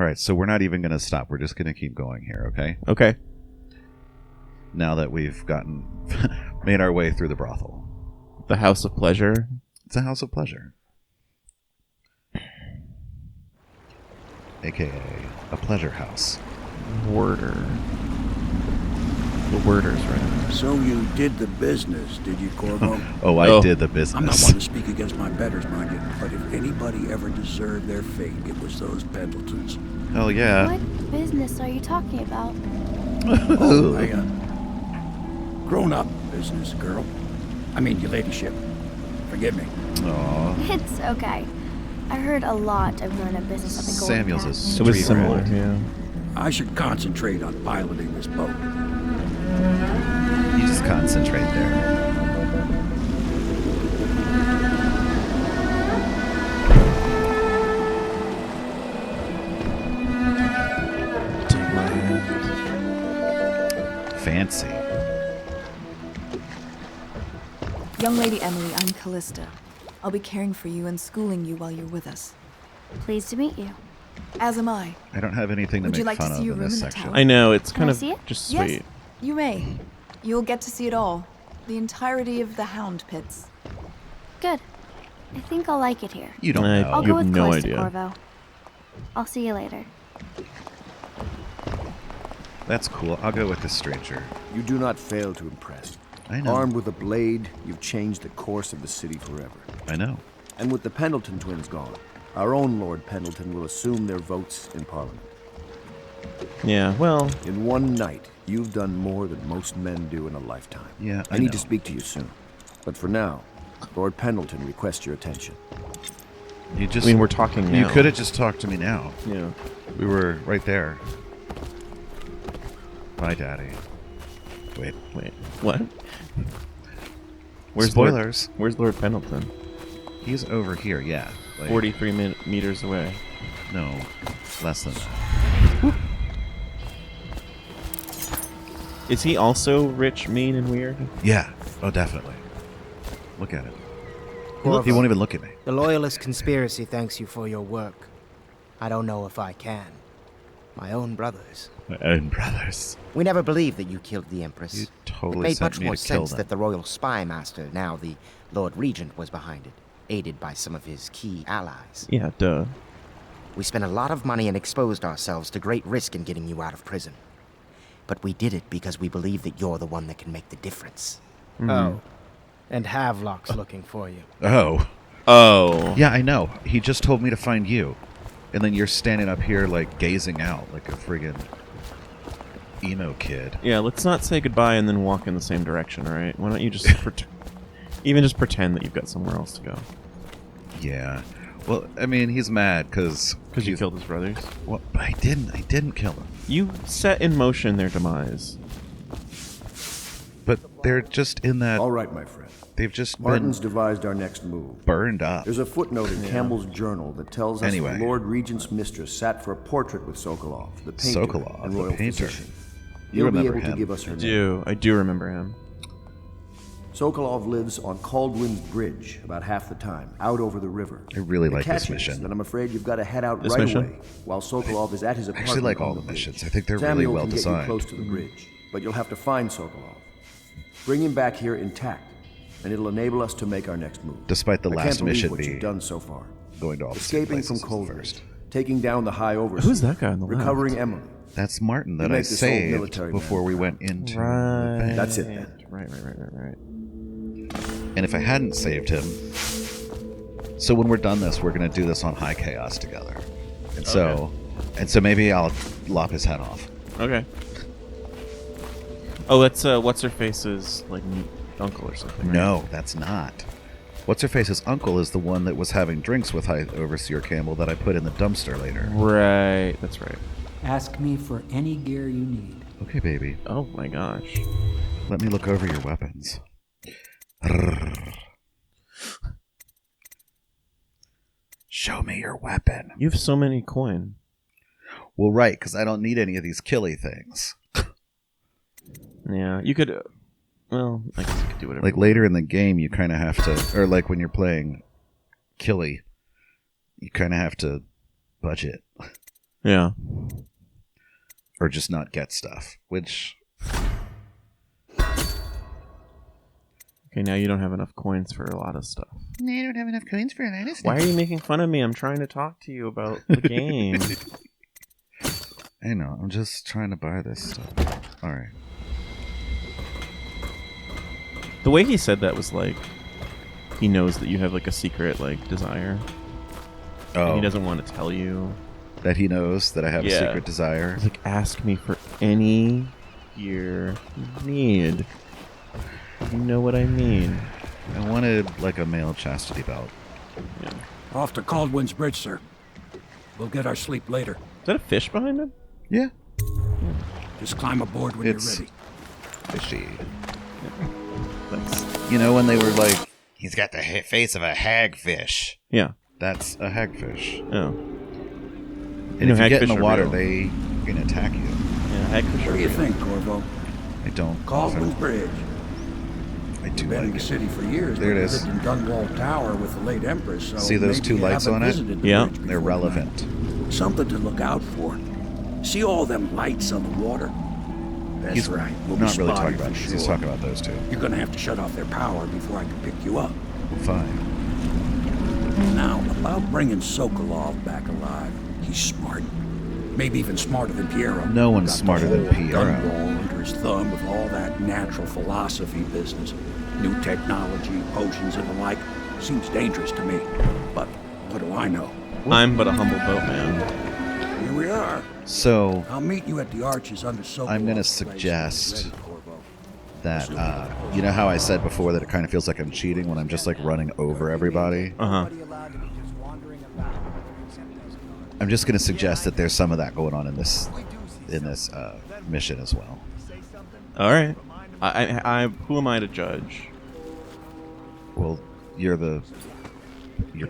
All right, so we're not even going to stop. We're just going to keep going here, okay? Okay. Now that we've made our way through the brothel. The House of Pleasure. It's a house of pleasure. AKA a pleasure house. Worder. The Worders, right? So you did the business, did you, Corvo? I did the business. I'm not one to speak against my betters, mind you, but if anybody ever deserved their fate, it was those Pendletons. Hell yeah. What business are you talking about? Grown-up business, girl. I mean, your ladyship. Forgive me. Aww. It's okay. I heard a lot of grown-up business at the Golden Samuel's Cat. a street It was similar, rat. yeah. I should concentrate on piloting this boat. You just concentrate there. Take my hand. Fancy. Young Lady Emily, I'm Callista. I'll be caring for you and schooling you while you're with us. Pleased to meet you. As am I. I don't have anything to Would make you like to fun see of your in room this in the section. tower? I know, it's kind I of see it? just Yes, sweet. you may. You'll get to see it all. The entirety of the Hound Pits. Good. I think I'll like it here. You don't I- know. I'll You go have with no Callista, idea. Corvo. I'll see you later. That's cool. I'll go with the stranger. You do not fail to impress. I know. Armed with a blade, you've changed the course of the city forever. I know. And with the Pendleton twins gone, our own Lord Pendleton will assume their votes in Parliament. Yeah, well, In one night, you've done more than most men do in a lifetime. Yeah, I I need know. to speak to you soon. But for now, Lord Pendleton requests your attention. You just. I mean, we're talking now. You could have just talked to me now. Yeah. We were right there. Bye, Daddy. Wait. What? Spoilers. Where's Lord Pendleton? He's over here. Yeah. Like, 43 meters away. No, less than that. Is he also rich, mean, and weird? Yeah. Oh, definitely. Look at it. Corvo, He won't even look at me. The Loyalist conspiracy thanks you for your work. I don't know if I can. My own brothers. My own brothers. We never believed that you killed the Empress. You It totally made sent much me more to kill sense them. that the Royal Spy Master, now the Lord Regent, was behind it, aided by some of his key allies. Yeah, duh. We spent a lot of money and exposed ourselves to great risk in getting you out of prison. But we did it because we believe that you're the one that can make the difference. Oh. And Havelock's looking for you. Oh. Oh. Yeah, I know. He just told me to find you. And then you're standing up here, like, gazing out like a friggin' emo kid. Yeah, let's not say goodbye and then walk in the same direction, all right? Why don't you just just pretend that you've got somewhere else to go? Yeah. Well, I mean, he's mad because You killed his brothers? Well, but I didn't kill him. You set in motion their demise. But they're just in that. All right, my friend. They've just Martin's been devised our next move. burned up. There's a footnote in Campbell's journal that tells us Anyway. the Lord Regent's mistress sat for a portrait with Sokolov, the painter Sokolov, and the royal painter. physician. You He'll be remember able to him. give us her name. I do remember him. Sokolov lives on Caldwin's Bridge about half the time, out over the river. I really The like this catch is mission. that I'm afraid you've got to head out This right mission? away while Sokolov is at his I apartment. actually like on all the bridge. missions. I think they're really Samuel well can designed. Get you close to the bridge, but you'll have to find Sokolov. Bring him back here intact, and it'll enable us to make our next move. Despite the I last can't believe mission what being you've done so far. going to all the same Escaping places from as the Coldwood, first. taking down the High Overseer. Who's that guy on the left? Recovering Emily. That's Martin that You I make this old saved military man before we proud. went into Right. the bank. That's it then. Right. And if I hadn't saved him, so when we're done this, we're gonna do this on High Chaos together. And so, maybe I'll lop his head off. Okay. Oh, that's what's her face's like uncle or something. Right? No, that's not. What's her face's uncle is the one that was having drinks with High Overseer Campbell that I put in the dumpster later. Right. That's right. Ask me for any gear you need. Okay, baby. Oh my gosh. Let me look over your weapons. Show me your weapon. You have so many coin. Well, right, because I don't need any of these killy things. Yeah, you could. Well, I guess you could do whatever. Like later in the game, you kind of have to, or like when you're playing killy, you kind of have to budget. Yeah. Or just not get stuff, which... Okay, now you don't have enough coins for a lot of stuff. No, I don't have enough coins for that. Why are you making fun of me? I'm trying to talk to you about the game. I know, I'm just trying to buy this stuff. Alright. The way he said that was like, he knows that you have like a secret like desire. Oh. And he doesn't want to tell you. That he knows that I have a secret desire. He's like, ask me for any gear you need. You know what I mean. I wanted like a male chastity belt. Yeah. Off to Caldwin's Bridge, sir. We'll get our sleep later. Is that a fish behind him? Yeah. Just climb aboard when It's you're ready. fishy. Thanks. You know when they were like, he's got the face of a hagfish. Yeah. That's a hagfish. Oh. And if you get in the water, they can attack you. Yeah, hagfish. What do you think, Corvo? I don't. Caldwin's Bridge. I do Been in like the it. city for years. There it but is. lived in Dunwall Tower with the late Empress. So See those maybe two you lights haven't on it? visited the Yeah. bridge They're before relevant. tonight. Something to look out for. See all them lights on the water? That's He's right. We'll not be really spotted talking about for these. He's sure. talking about those two. You're gonna have to shut off their power before I can pick you up. Fine. Now, about bringing Sokolov back alive. He's smart. Maybe even smarter than Piero. No one's Got the smarter than whole Piero. Dunwall under his thumb with all that natural philosophy business. New technology, potions and the like. Seems dangerous to me. But what do I know? I'm but a humble boatman. Here we are. So I'll meet you at the arches under Sokolov's I'm going to place. suggest Ready, Corvo? that, you know how I said before that it kind of feels like I'm cheating when I'm just like running over everybody? Uh-huh. I'm just going to suggest that there's some of that going on in this mission as well. All right. I who am I to judge? Well, you're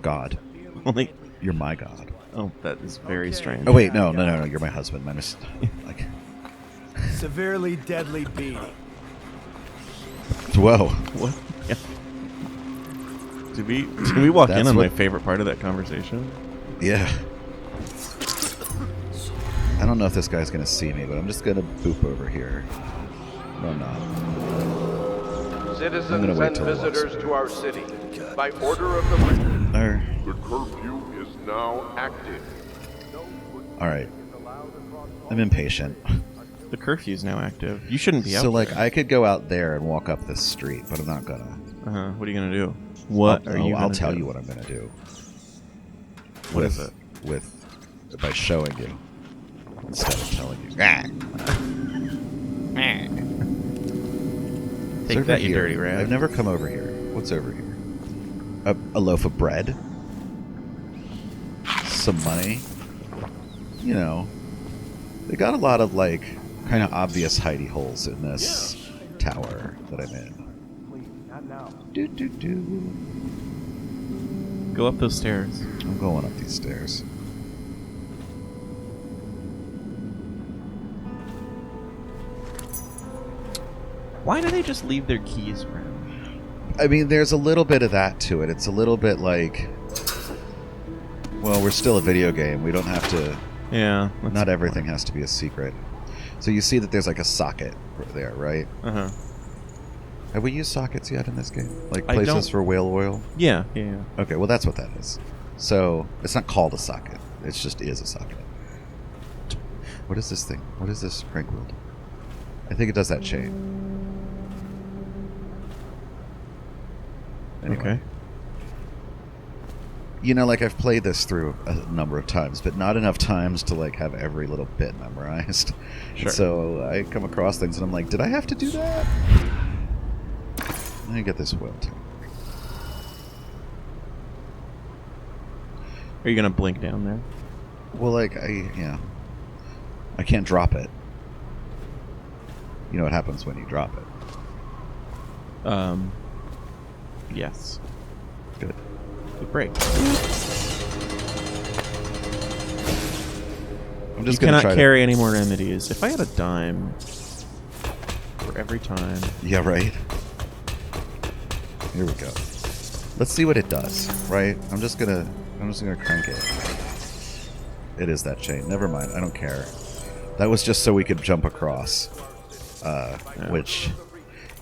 God. Only. You're my God. Oh, that is very strange. Oh wait, no, you're my husband. Like, Severely deadly beating. whoa. What? Yeah. Did we walk in That's on my what- favorite part of that conversation? Yeah. I don't know if this guy's gonna see me, but I'm just gonna boop over here. No, I'm not. Citizens I'm gonna wait and till it walks. visitors to our city, by order of the There. the curfew is now active. All right. I'm impatient. The curfew's now active. You shouldn't be out. So like, there. I could go out there and walk up this street, but I'm not gonna. What are you gonna do? What are you? I'll gonna tell do? you what I'm gonna do. What is it? By showing you instead of telling you. Take Over that, you here. dirty rat. I've never come over here. What's over here? A loaf of bread? Some money? You know, they got a lot of like kind of obvious hidey holes in this tower that I'm in. Do do do. Go up those stairs. I'm going up these stairs. Why do they just leave their keys around? I mean, there's a little bit of that to it. It's a little bit like, well, we're still a video game. We don't have to. Yeah. Not everything has to be a secret. So you see that there's like a socket there, right? Uh-huh. Have we used sockets yet in this game? Like I places don't- for whale oil? Yeah. Okay, well that's what that is. So it's not called a socket. It just is a socket. What is this thing? What is this crank wheel? I think it does that chain. Anyway. Okay. You know, like I've played this through a number of times, but not enough times to like have every little bit memorized. Sure. So I come across things and I'm like, did I have to do that? Let me get this wheel too. Are you gonna blink down there? Well, like I can't drop it. You know what happens when you drop it? Yes. Good. It breaks. I'm You just gonna cannot try carry any more remedies. If I had a dime for every time. Yeah, right. Here we go. Let's see what it does. Right? I'm just gonna crank it. It is that chain. Never mind. I don't care. That was just so we could jump across. Which,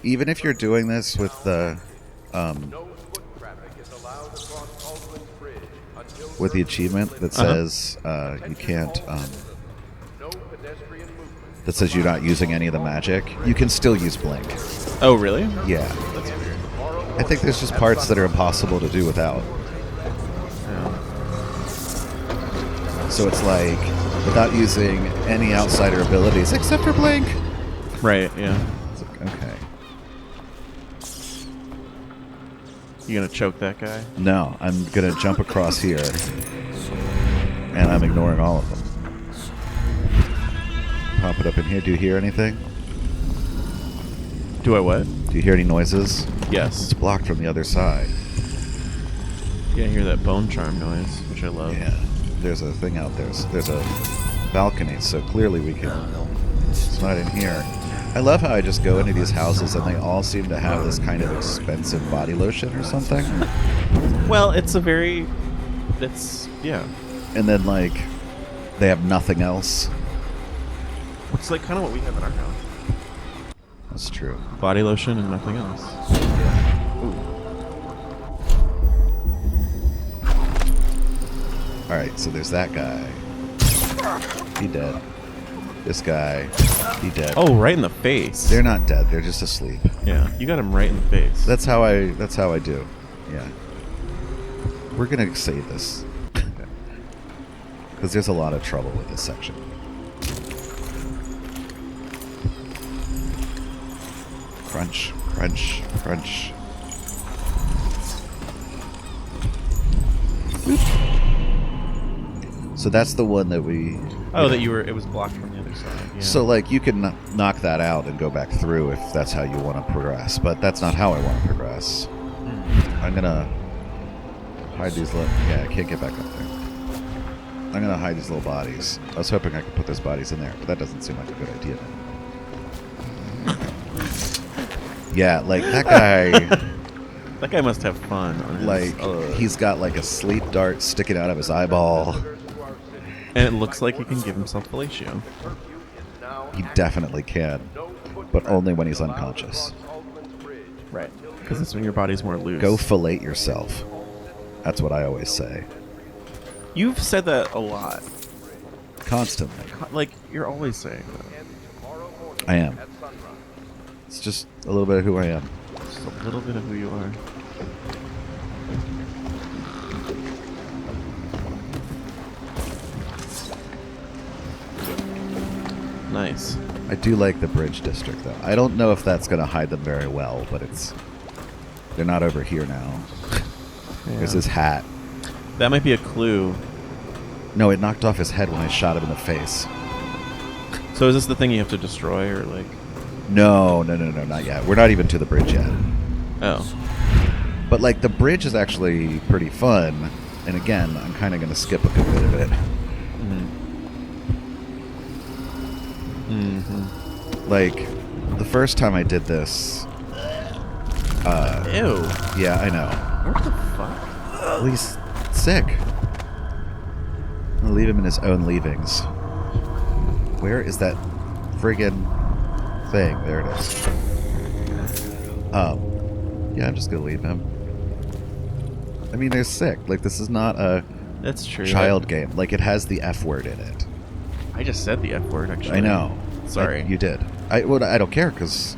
even if you're doing this with the achievement that says you can't, that says you're not using any of the magic, you can still use blink. Oh, really? Yeah. That's weird. I think there's just parts that are impossible to do without. So it's like, without using any outsider abilities, except for blink. Right, yeah. It's like, okay. You gonna choke that guy? No, I'm gonna jump across here. And I'm ignoring all of them. Pop it up in here. Do you hear anything? Do I what? Do you hear any noises? Yes. It's blocked from the other side. Yeah, I hear that bone charm noise, which I love. Yeah. There's a thing out there. There's a balcony, so clearly we can... It's not in here. I love how I just go into these houses and they all seem to have this kind of expensive body lotion or something. Well, it's a very... It's... Yeah. And then, like, they have nothing else. It's like kind of what we have in our house. That's true. Body lotion and nothing else. Ooh. Alright, so there's that guy. He dead. This guy. He dead. Oh, right in the face. They're not dead, they're just asleep. Yeah, you got him right in the face. That's how I do. Yeah. We're gonna save this. Because there's a lot of trouble with this section. Crunch, crunch, crunch. Boop. So that's the one that we... Oh, that you were... It was blocked from the other side. Yeah. So, like, you can knock that out and go back through if that's how you want to progress. But that's not how I want to progress. I'm gonna hide these little... Yeah, I can't get back up there. I'm gonna hide these little bodies. I was hoping I could put those bodies in there, but that doesn't seem like a good idea. Yeah, like, that guy... That guy must have fun. On his, like, he's got, like, a sleep dart sticking out of his eyeball. And it looks like he can give himself fellatio. He definitely can. But only when he's unconscious. Right. Because that's when your body's more loose. Go fillet yourself. That's what I always say. You've said that a lot. Constantly. Like, you're always saying that. I am. It's just a little bit of who I am. Just a little bit of who you are. Nice. I do like the bridge district, though. I don't know if that's going to hide them very well, but it's... They're not over here now. Yeah. There's his hat. That might be a clue. No, it knocked off his head when I shot him in the face. So is this the thing you have to destroy, or like... No, not yet. We're not even to the bridge yet. Oh. But, like, the bridge is actually pretty fun. And again, I'm kind of going to skip a good bit of it. Like, the first time I did this... Ew. Yeah, I know. What the fuck? Well, he's sick. I'm gonna leave him in his own leavings. Where is that friggin' thing? There it is. Yeah, I'm just gonna leave him. I mean, they're sick. Like, this is not a That's true. child game. Like, it has the F word in it. I just said the F word, actually. I know. Sorry. You did. I don't care, because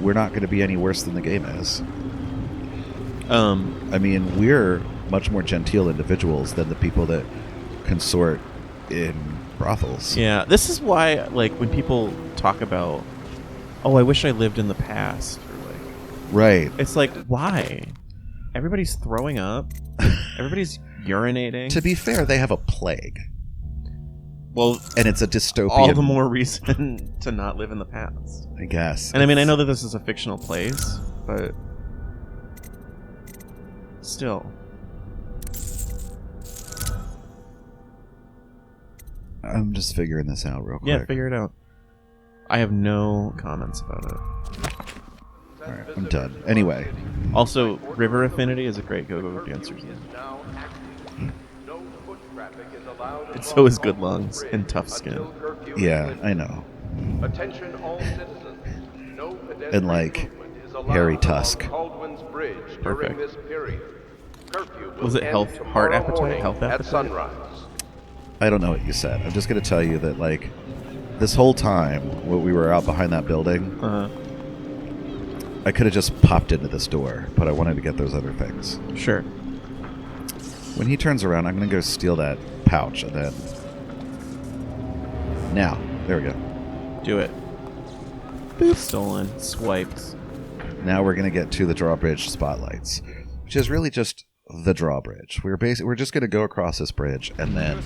we're not going to be any worse than the game is. I mean, we're much more genteel individuals than the people that consort in brothels. Yeah, this is why, like, when people talk about, oh, I wish I lived in the past, or like... Right. It's like, why? Everybody's throwing up. Everybody's urinating. To be fair, they have a plague. Well, and it's a dystopian... All the more reason to not live in the past. I guess. And I mean, I know that this is a fictional place, but... Still. I'm just figuring this out real quick. Yeah, figure it out. I have no comments about it. Alright, I'm done. Anyway. Also, River Affinity is a great go-go dancer. And so is good lungs and tough skin. Yeah, I know. Attention all citizens. No pedestrian And like movement is allowed hairy along tusk. Caldwell's Bridge Perfect. during this period. Curfew will Was it end health, tomorrow heart appetite, morning health at appetite? sunrise. I don't know what you said. I'm just gonna tell you that like this whole time when we were out behind that building, I could have just popped into this door, but I wanted to get those other things. Sure. When he turns around, I'm gonna go steal that pouch and then. Now, there we go. Do it. Boop. Stolen. Swiped. Now we're gonna get to the drawbridge spotlights, which is really just the drawbridge. We're just gonna go across this bridge and then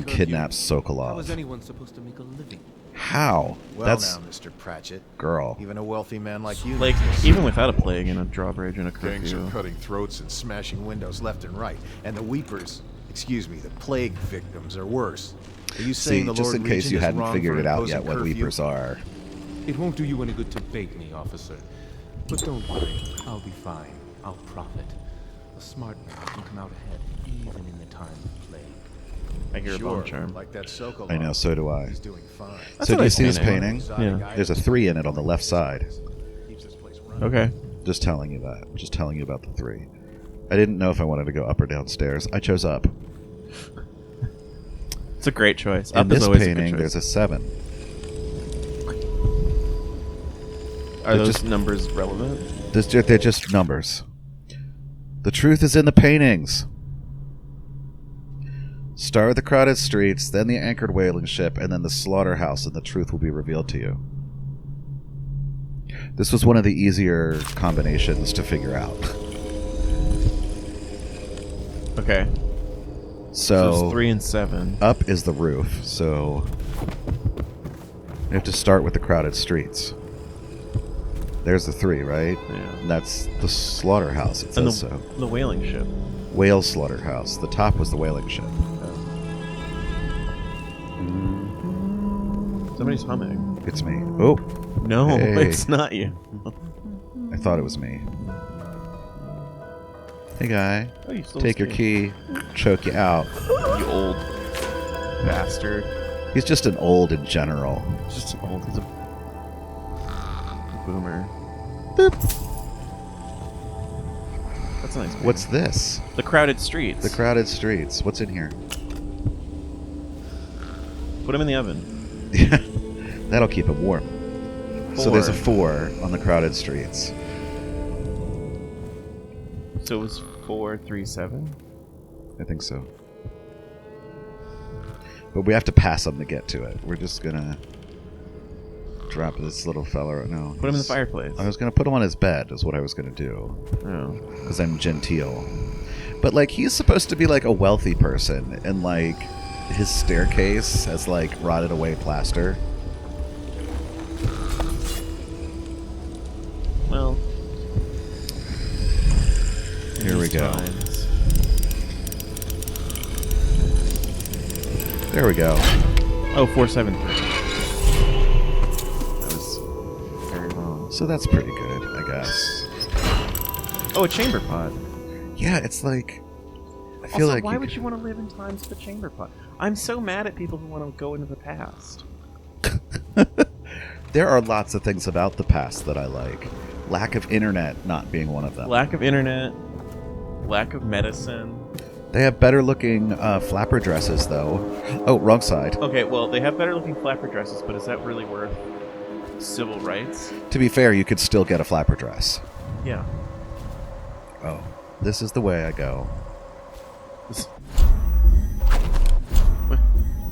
kidnap Sokolov. How is anyone supposed to make a living? How? Well, That's now, Mr. Pratchett. girl. Even a wealthy man like you. Like, even without a plague and a drawbridge and a Gangs are curfew. cutting throats and smashing windows left and right, and the weepers, excuse me, the plague victims are worse. Are you saying See, the just Lord in case Regent you is hadn't wrong figured for it out imposing yet what curfew? weepers are. It won't do you any good to bait me, officer. But don't worry, I'll be fine. I'll profit. A smart man can come out ahead, even in the time of plague. I hear a Sure, bone charm. like that Sokolov. I know, so do I. He's doing fine. That's So a do you nice see this painting. painting? Yeah. There's a 3 in it on the left side. Keeps this place running. Okay. Just telling you that. Just telling you about the 3. I didn't know if I wanted to go up or downstairs. I chose up. It's a great choice. In Up is this always a painting, good choice. there's a 7. Are They're those just- numbers relevant? They're just numbers. The truth is in the paintings. Start with the crowded streets, then the anchored whaling ship, and then the slaughterhouse, and the truth will be revealed to you. This was one of the easier combinations to figure out. Okay. So it's 3 and 7. up is the roof, so you have to start with the crowded streets. There's the 3, right? Yeah. And that's the slaughterhouse, it And says so. the whaling ship. Whale slaughterhouse. The top was the whaling ship. Somebody's humming. It's me. Oh, No, Hey. it's not you. I thought it was me. Hey guy, Oh, you still take your key, choke you out. You old bastard. He's just an old in general. He's just an old. He's a boomer. That's a nice. Painting. What's this? The crowded streets? The crowded streets. What's in here? Put him in the oven. That'll keep him warm. So there's a 4 on the crowded streets. So it was 4, 3, 7. I think so. But we have to pass them to get to it. We're just gonna drop this little fella. No, Put him in the fireplace. I was gonna put him on his bed. Is what I was gonna do. Oh. Because I'm genteel. But like he's supposed to be like a wealthy person, and like his staircase has like rotted away plaster. Well. Here we go. Times. There we go. Oh, 4, 7, 3. That was very wrong. So that's pretty good, I guess. Oh, a chamber pod. Yeah, it's like I feel Also, like why would you want to live in times of a chamber pod? I'm so mad at people who want to go into the past. There are lots of things about the past that I like. Lack of internet not being one of them. Lack of internet, lack of medicine. They have better looking flapper dresses, though. Oh, wrong side. Okay, well, they have better looking flapper dresses, but is that really worth civil rights? To be fair, you could still get a flapper dress. Yeah. Oh, this is the way I go. What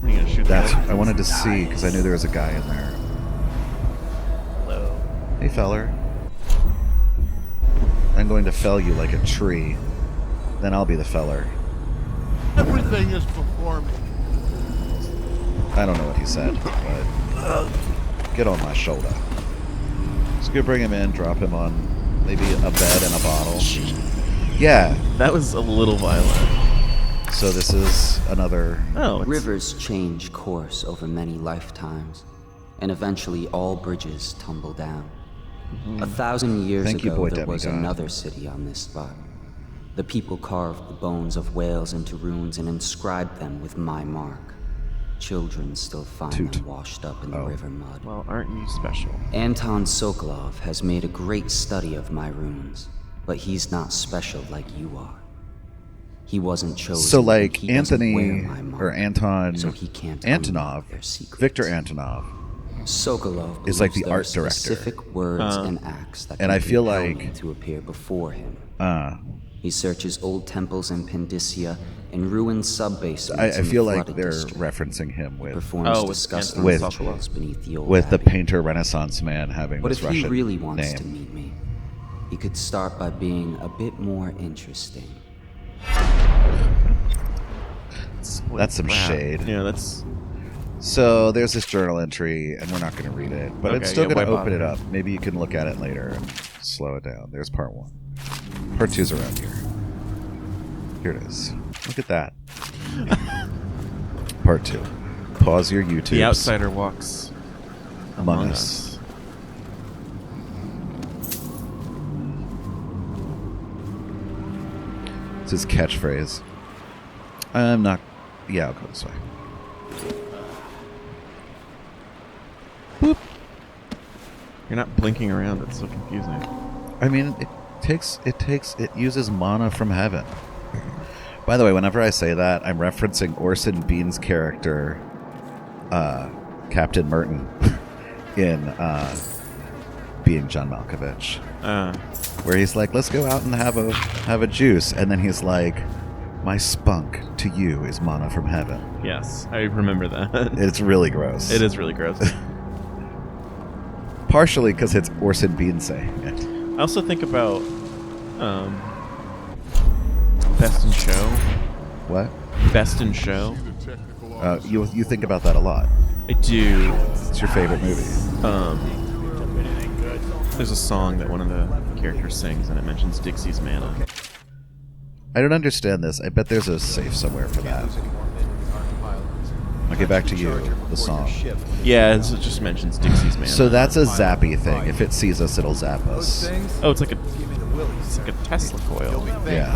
are you gonna shoot That's. that? I wanted to see because I knew there was a guy in there. Hello. Hey, feller. I'm going to fell you like a tree. Then I'll be the feller. Everything is before me. I don't know what he said, but get on my shoulder. Just go bring him in, drop him on maybe a bed and a bottle. Yeah. That was a little violent. So this is another... Oh, Rivers change course over many lifetimes, and eventually all bridges tumble down. 1,000 years Thank you, ago, boy there was demigod. another city on this spot. The people carved the bones of whales into runes and inscribed them with my mark. Children still find them washed up in the river mud. Well, aren't you special? Anton Sokolov has made a great study of my runes, but he's not special like you are. He wasn't chosen. So, like, he doesn't wear Anthony, my mark, or Anton, so he can't Antonov, unlock their secrets. Victor Antonov, Sokolov is like the believes there are art director. specific words and acts that and can I feel compel like me to appear before him. He searches old temples in Pandysia and ruined sub-basements I in feel the like flooded they're district. referencing him with Performs disgusting rituals beneath the old with the abbey. painter Renaissance man having But this if Russian he really wants name. to meet me, he could start by being a bit more interesting. That's some shade. Yeah, that's... So there's this journal entry, and we're not going to read it, but Okay, it's still yeah, going to why open it bother? up. Maybe you can look at it later and slow it down. There's part 1. Part 2's around here. Here it is. Look at that. Part 2. Pause your YouTube. The outsider walks among us. It's his catchphrase. I'm not... Yeah, I'll go this way. Boop. You're not blinking around. It's so confusing. I mean, it uses mana from heaven. By the way, whenever I say that, I'm referencing Orson Bean's character, Captain Merton, in Being John Malkovich, where he's like, "Let's go out and have a juice," and then he's like, "My spunk to you is mana from heaven." Yes, I remember that. It's really gross. It is really gross. Partially because it's Orson Bean saying it. I also think about Best in Show. What? Best in Show. You think about that a lot. I do. It's your favorite movie. There's a song that one of the characters sings, and it mentions Dixie's Mana. I don't understand this. I bet there's a safe somewhere for that. I'll get back to you, the song. Yeah, it just mentions Dixie's Mana. So that's a zappy thing. If it sees us, it'll zap us. Oh, it's like a Tesla coil. Yeah.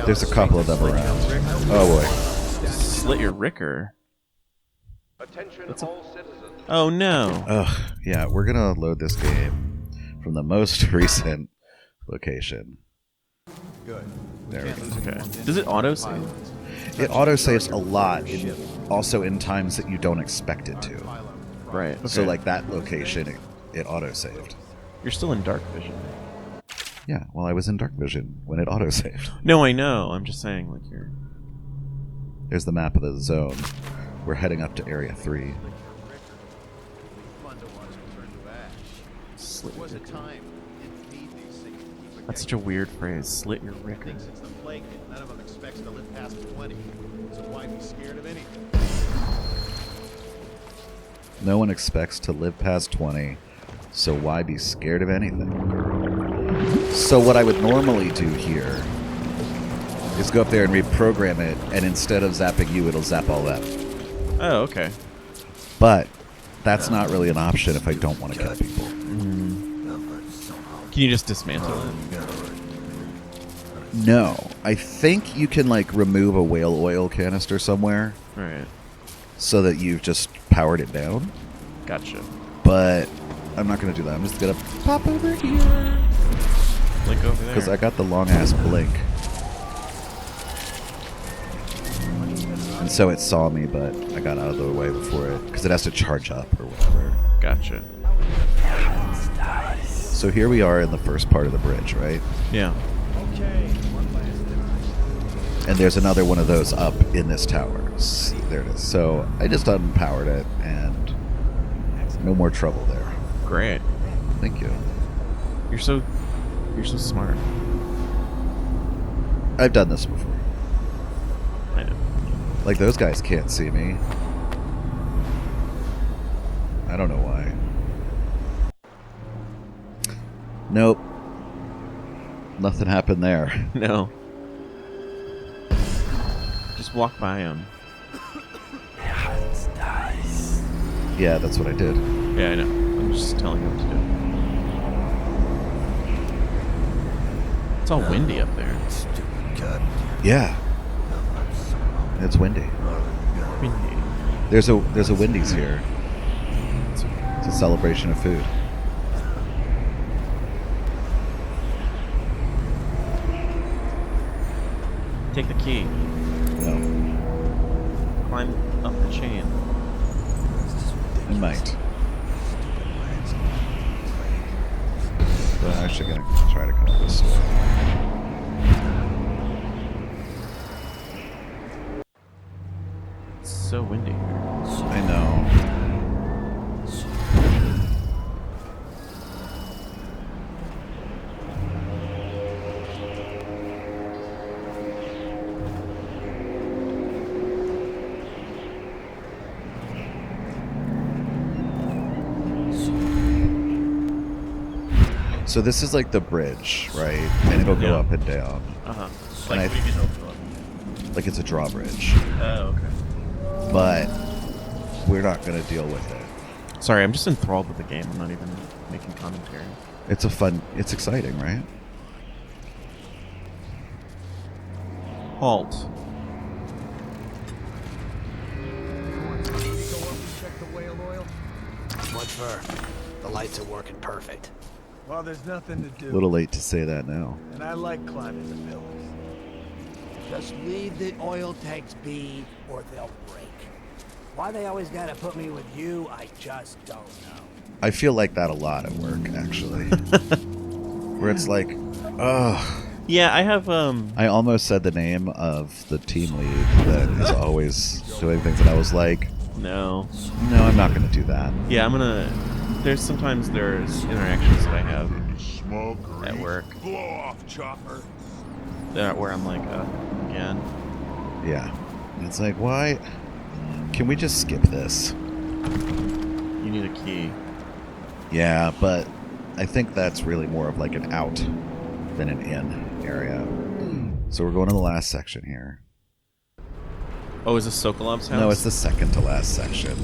There's a couple of them around. Oh boy. Slit your Ricker. Attention all citizens. Oh no. Ugh. Yeah, we're gonna load this game from the most recent location. Good. There we go. Okay. Does it autosave? It autosaves a lot, also in times that you don't expect it to. Right. Okay. So like that location, it autosaved. You're still in dark vision. Yeah, well, I was in dark vision when it autosaved. No, I know. I'm just saying, like, you're... There's the map of the zone. We're heading up to Area 3. Slit your Ricker. That's such a weird phrase. Slit your Ricker. Since the plague hit, none of them expects to live past 20. So why be scared of anything? No one expects to live past 20, so why be scared of anything, girl? So what I would normally do here is go up there and reprogram it, and instead of zapping you, it'll zap all them. Oh, okay. But that's not really an option if I don't want to kill people. Can you just dismantle it? No. I think you can, like, remove a whale oil canister somewhere. Right. So that you've just powered it down. Gotcha. But I'm not going to do that. I'm just going to pop over here. Blink over there. Because I got the long-ass blink. And so it saw me, but I got out of the way before it. Because it has to charge up or whatever. Gotcha. So here we are in the first part of the bridge, right? Yeah. And there's another one of those up in this tower. There it is. So I just unpowered it, and no more trouble there. Great. Thank you. You're so smart. I've done this before. I know. Like, those guys can't see me. I don't know why. Nope. Nothing happened there. No. Just walk by him. Yeah, that's what I did. Yeah, I know. I'm just telling you what to do. It's all windy up there. Yeah. It's windy. Windy. There's a Wendy's here. It's a celebration of food. Take the key. No. Climb up the chain. I might. But I'm actually gonna try to come up this way. It's so windy here. I know. So this is like the bridge, right? And it'll go up and down. Uh-huh. And Like, what do you mean it'll go up? like it's a drawbridge. Oh, okay. But we're not going to deal with it. Sorry, I'm just enthralled with the game. I'm not even making commentary. It's it's exciting, right? Halt. What for? The lights are working perfect. Well, there's nothing to A do. little late to say that now. And I like climbing the pillars. Just leave the oil tanks be, or they'll break. Why they always gotta put me with you, I just don't know. I feel like that a lot at work, actually. Where it's like, ugh. Yeah, I have, I almost said the name of the team lead that is always doing things, and I was like, no, I'm not going to do that. Yeah, I'm gonna... there's interactions that I have at work. Blow off, chopper. Where I'm like, again. Yeah. And it's like, why? Can we just skip this? You need a key. Yeah, but I think that's really more of like an out than an in area. So we're going to the last section here. Oh, is this Sokolov's house? No, it's the second to last section.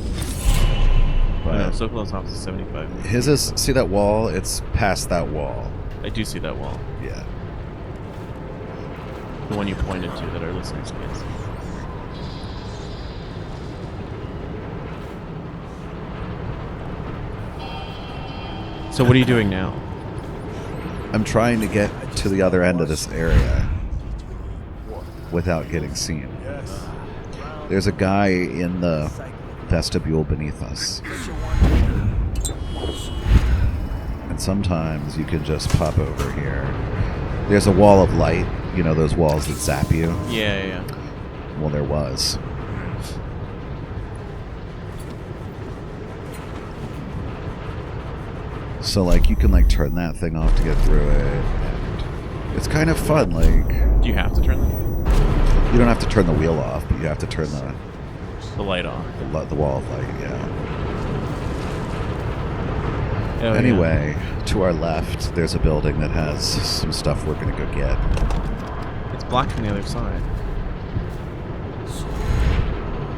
But no, Sokolov's house is 75. His is, see that wall? It's past that wall. I do see that wall. Yeah. The one you pointed to that our listeners can't see. So what are you doing now? I'm trying to get to the other end of this area without getting seen. There's a guy in the vestibule beneath us. And sometimes you can just pop over here. There's a wall of light, you know, those walls that zap you? Yeah. Well, there was. So, like, you can, like, turn that thing off to get through it. And it's kind of fun, like... Do you have to turn that? You don't have to turn the wheel off, but you have to turn the light off. The wall of light, yeah. Oh, anyway, to our left, there's a building that has some stuff we're going to go get. It's blocked from the other side.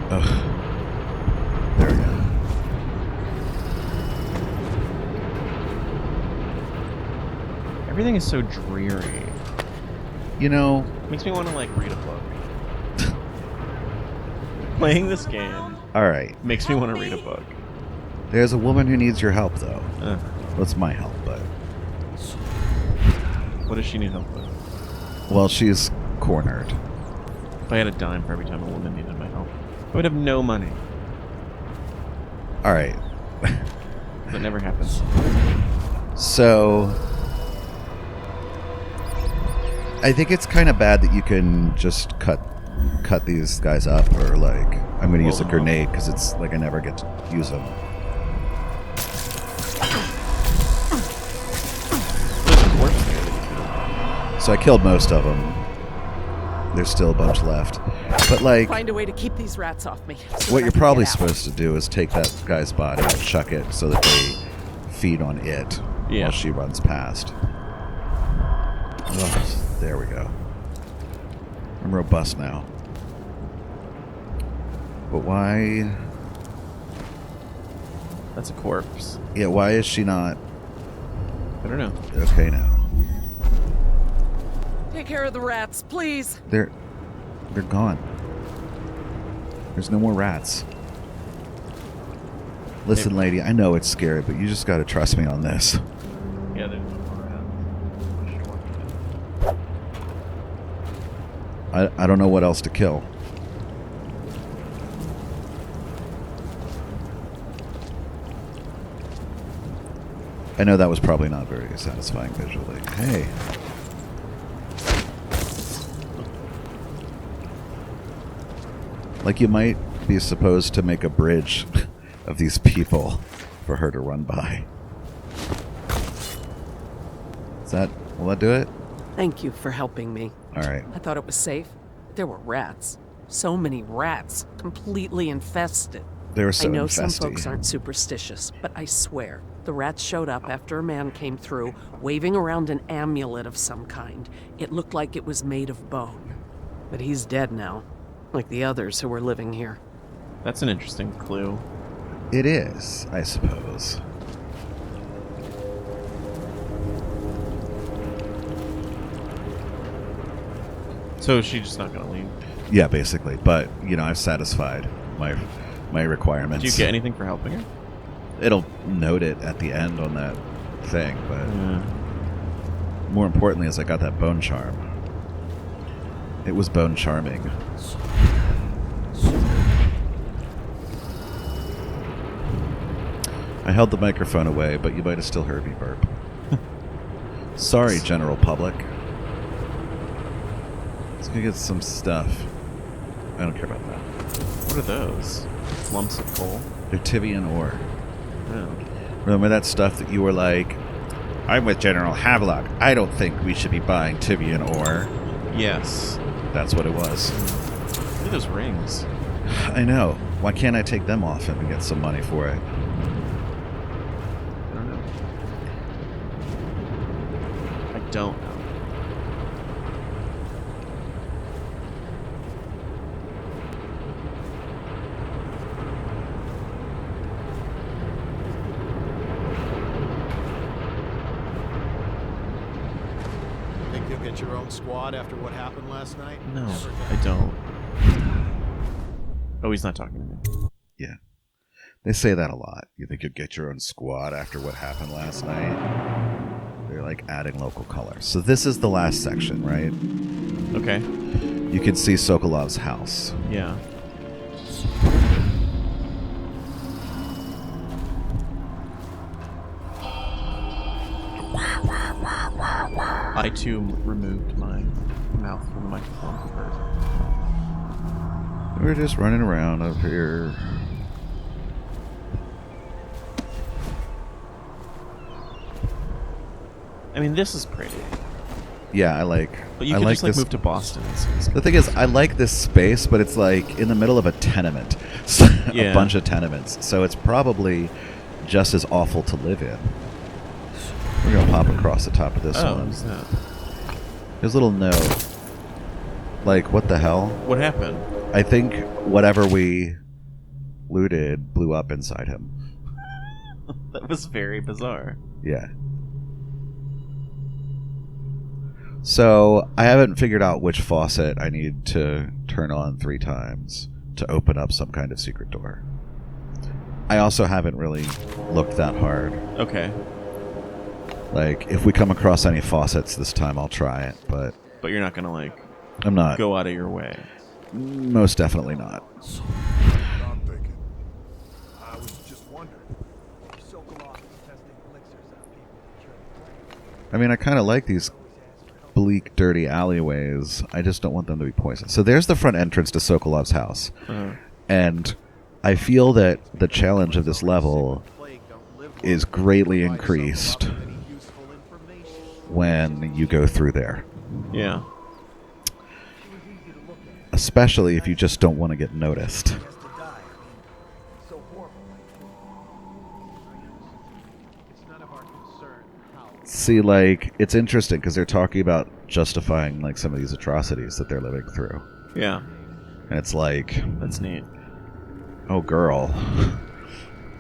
Ugh. There we go. Everything is so dreary. You know... Makes me want to, like, read a book. Playing this game... Alright. Makes me want to read a book. There's a woman who needs your help, though. What's my help, but... What does she need help with? Well, she's cornered. If I had a dime for every time a woman needed my help, I would have no money. Alright. That never happens. So... I think it's kind of bad that you can just cut these guys up, or like, I'm going to use a grenade because it's like I never get to use them. So I killed most of them. There's still a bunch left. But like... Find a way to keep these rats off me. So what you're probably supposed to do is take that guy's body and chuck it so that they feed on it while she runs past. Ugh, there we go. I'm robust now. But why... That's a corpse. Yeah, why is she not... I don't know. Okay now. Take care of the rats, please. They're gone. There's no more rats. Listen, lady, I know it's scary, but you just gotta trust me on this. Yeah, there's no more rats. I don't know what else to kill. I know that was probably not very satisfying visually. Hey. Like you might be supposed to make a bridge of these people for her to run by. Will that do it? Thank you for helping me. All right. I thought it was safe. There were rats. So many rats, completely infested. They were so I know infesty. some folks aren't superstitious, but I swear, the rats showed up after a man came through, waving around an amulet of some kind. It looked like it was made of bone. But he's dead now, like the others who were living here. That's an interesting clue. It is, I suppose. So she's just not gonna leave? Yeah, basically. But, you know, I've satisfied my requirements. Do you get anything for helping her? It'll note it at the end on that thing, but more importantly is I got that bone charm. It was bone charming. I held the microphone away, but you might have still heard me burp. Sorry, general public. Let's go get some stuff. I don't care about that. What are those? Lumps of coal? They're Tivian ore. Oh. Remember that stuff that you were like, I'm with General Havelock. I don't think we should be buying Tivian ore. Yes. That's what it was. Look at those rings. I know. Why can't I take them off and get some money for it? I don't know. I don't know. Think you'll get your own squad after what happened last night? No, I don't. Oh, he's not talking to me. Yeah. They say that a lot. You think you'll get your own squad after what happened last night? They're like adding local color. So this is the last section, right? Okay. You can see Sokolov's house. Yeah. I too removed my mouth from the microphone for her. We're just running around up here. I mean, this is pretty. Yeah, I like. But you I could like just like this. move to Boston. The thing is, I like this space, but it's like in the middle of a tenement, Yeah. a bunch of tenements. So it's probably just as awful to live in. We're gonna pop across the top of this one. What's that? There's a little note. Like, what the hell? What happened? I think whatever we looted blew up inside him. That was very bizarre. Yeah. So, I haven't figured out which faucet I need to turn on 3 times to open up some kind of secret door. I also haven't really looked that hard. Okay. Like, if we come across any faucets this time, I'll try it, but... But you're not gonna, like... I'm not. Go out of your way. Most definitely not. I'm thinking. I was just wondering. Sokolov is testing elixirs on people. I mean, I kind of like these bleak, dirty alleyways. I just don't want them to be poisoned. So there's the front entrance to Sokolov's house. Uh-huh. And I feel that the challenge of this level is greatly increased when you go through there. Yeah. Especially if you just don't want to get noticed. See, like, it's interesting because they're talking about justifying, like, some of these atrocities that they're living through. Yeah. And it's like... That's neat. Oh, girl.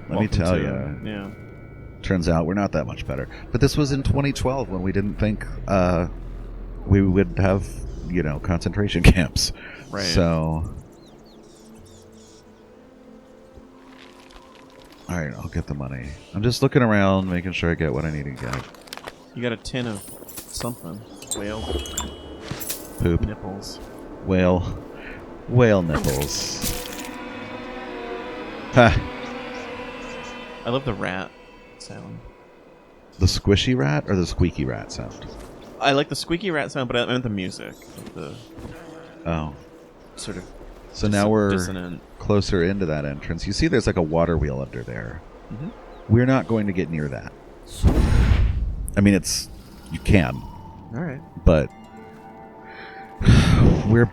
Let me tell you. Yeah. Turns out we're not that much better. But this was in 2012 when we didn't think we would have, concentration camps. Right. So, all right, I'll get the money. I'm just looking around, making sure I get what I need to get. You got a tin of something. Whale. Poop. Nipples. Whale nipples. Ha. I love the rat sound. The squishy rat or the squeaky rat sound? I like the squeaky rat sound, but I meant the music. The sort of. So now we're dissonant. Closer into that entrance. You see, there's like a water wheel under there. Mm-hmm. We're not going to get near that. I mean, you can. All right. But we're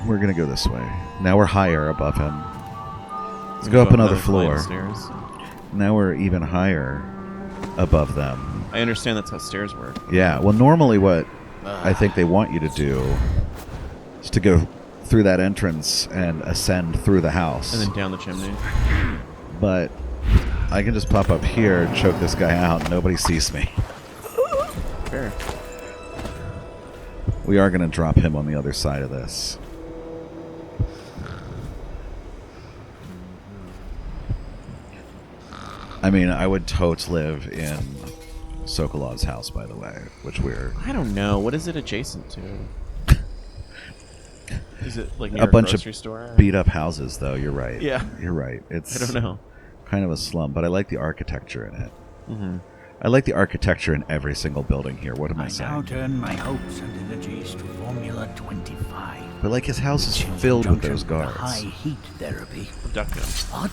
gonna go this way. Now we're higher above him. Let's go up another floor. Stairs. Now we're even higher above them. I understand that's how stairs work. Yeah. Well, normally what I think they want you to do is to go through that entrance and ascend through the house. And then down the chimney. But I can just pop up here and choke this guy out and nobody sees me. Fair. We are going to drop him on the other side of this. I mean, I would totes live in Sokolov's house, by the way, which we're... I don't know. What is it adjacent to? Is it like near a bunch grocery of store? beat up houses, though. You're right. Yeah. You're right. It's I don't know. Kind of a slum, but I like the architecture in it. Mm-hmm. I like the architecture in every single building here. What am I now saying? turn my hopes and energies to Formula 25. But like his house is filled with those guards. High heat therapy. Duckum. What?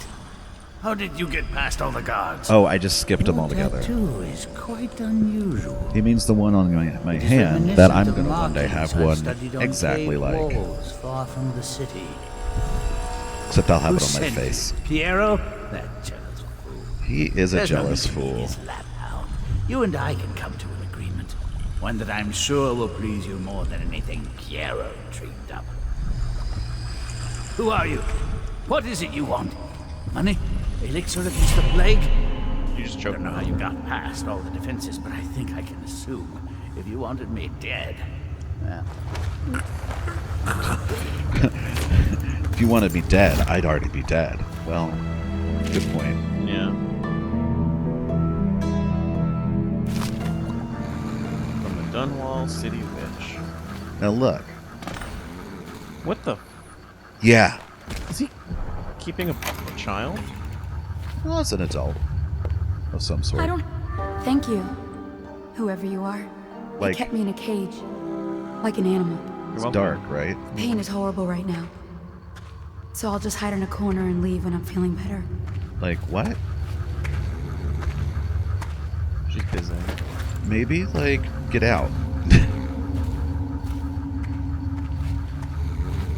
How did you get past all the guards? Oh, I just skipped them altogether. That too is quite unusual. He means the one on my hand that I'm going to one day have one exactly like. Walls far from the city. Except I'll have Who it on my sent face. Piero? That jealous fool. He is a There's no jealous need to be fool. his laphound. You and I can come to an agreement. One that I'm sure will please you more than anything Piero dreamed up. Who are you? What is it you want? Money? Elixir against the plague? You just I choked don't know me. how you got past all the defenses, but I think I can assume if you wanted me dead, well... If you want to be dead, I'd already be dead. Well, good point. Yeah. From the Dunwall City Witch. Now look. What the? Yeah. Is he keeping a child? Well, it's an adult of some sort. I don't... Thank you, whoever you are. Like- You kept me in a cage, like an animal. It's dark, right? Pain is horrible right now. So I'll just hide in a corner and leave when I'm feeling better. Like what? She's busy. Maybe, like, get out.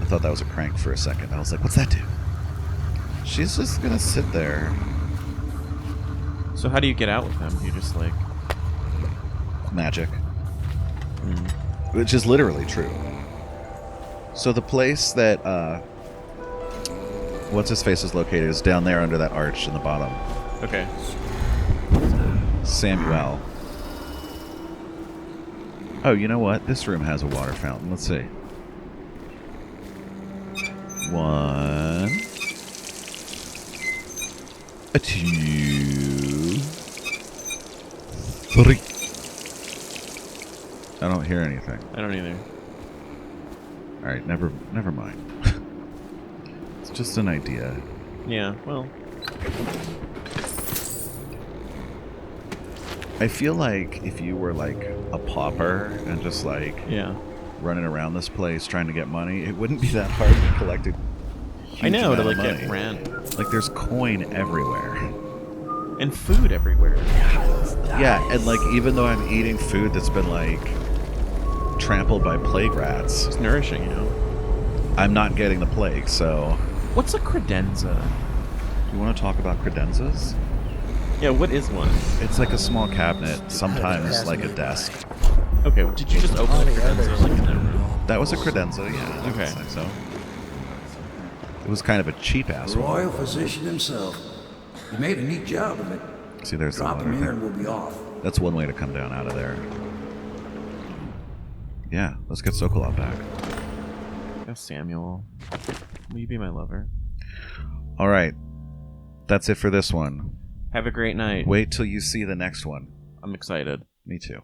I thought that was a crank for a second. I was like, what's that do? She's just gonna sit there. So how do you get out with him? You just like... Magic. Which is literally true. So the place that, what's-his-face is located is down there under that arch in the bottom. Okay. Samuel. Oh, you know what? This room has a water fountain. Let's see. 1, 2, 3. I don't hear anything. I don't either. All right, never mind. It's just an idea. Yeah, well... I feel like if you were like a pauper and just like running around this place trying to get money, it wouldn't be that hard to collect a huge I know, to amount like of get money. rent. Like there's coin everywhere. And food everywhere. Yeah, and like even though I'm eating food that's been like trampled by plague rats, It's nourishing, you know. I'm not getting the plague, so... What's a credenza? You want to talk about credenzas? Yeah, what is one? It's like a small cabinet, sometimes like a desk. Okay, well, did you just open a credenza like in that room? That was a credenza, yeah. Okay. I think so. It was kind of a cheap-ass The one. royal physician himself. He made a neat job of it. See, there's the Drop water him here there. and we'll be off. That's one way to come down out of there. Yeah, let's get Sokolov back. Oh, Samuel. Will you be my lover? All right. That's it for this one. Have a great night. Wait till you see the next one. I'm excited. Me too.